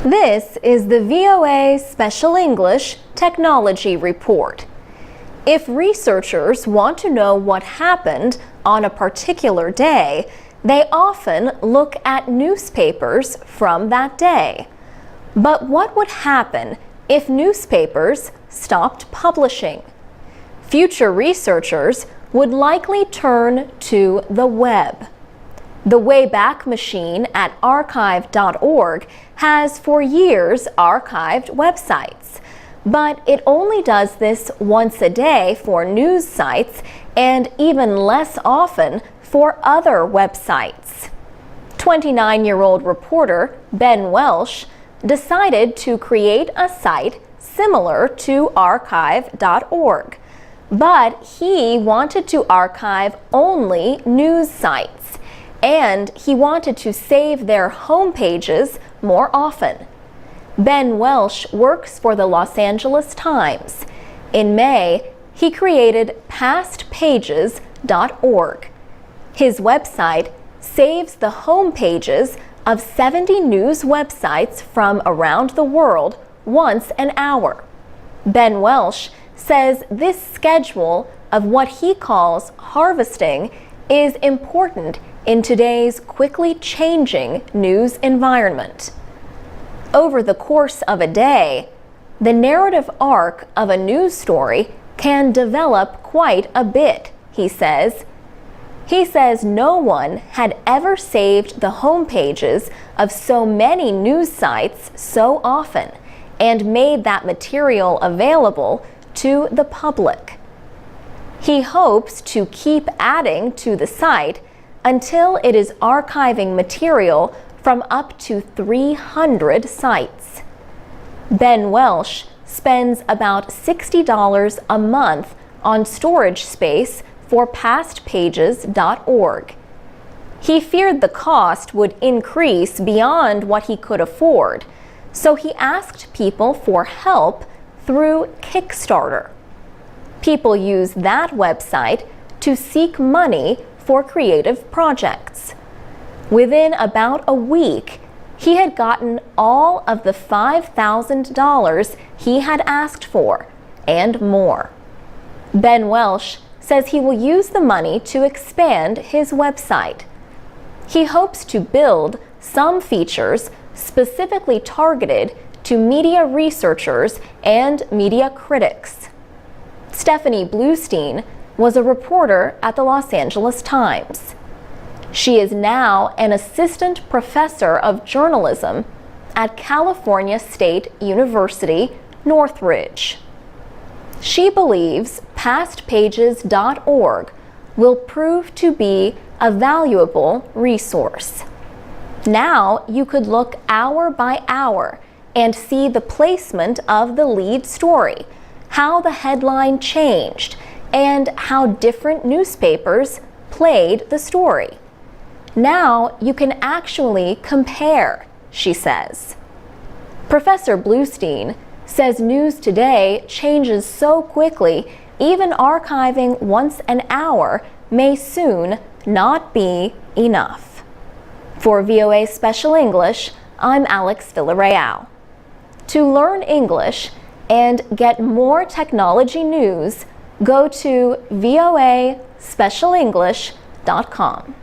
This is the VOA Special English Technology Report. If researchers want to know what happened on a particular day, they often look at newspapers from that day. But what would happen if newspapers stopped publishing? Future researchers would likely turn to the web. The Wayback Machine at archive.org has for years archived websites, but it only does this once a day for news sites and even less often for other websites. 29-year-old reporter Ben Welsh decided to create a site similar to archive.org, but he wanted to archive only news sites, and he wanted to save their home pages more often. Ben Welsh works for the Los Angeles Times. In May, he created pastpages.org. His website saves the home pages of 70 news websites from around the world once an hour. Ben Welsh says this schedule of what he calls harvesting is important in today's quickly changing news environment. Over the course of a day, the narrative arc of a news story can develop quite a bit, he says. He says no one had ever saved the home pages of so many news sites so often and made that material available to the public. He hopes to keep adding to the site until it is archiving material from up to 300 sites. Ben Welsh spends about $60 a month on storage space for pastpages.org. He feared the cost would increase beyond what he could afford, so he asked people for help through Kickstarter. People use that website to seek money for creative projects. Within about a week, he had gotten all of the $5,000 he had asked for, and more. Ben Welsh says he will use the money to expand his website. He hopes to build some features specifically targeted to media researchers and media critics. Stephanie Bluestein was a reporter at the Los Angeles Times. She is now an assistant professor of journalism at California State University, Northridge. She believes pastpages.org will prove to be a valuable resource. Now you could look hour by hour and see the placement of the lead story, how the headline changed, and how different newspapers played the story. Now you can actually compare, she says. Professor Bluestein says news today changes so quickly, even archiving once an hour may soon not be enough. For VOA Special English, I'm Alex Villarreal. To learn English and get more technology news, go to voaspecialenglish.com.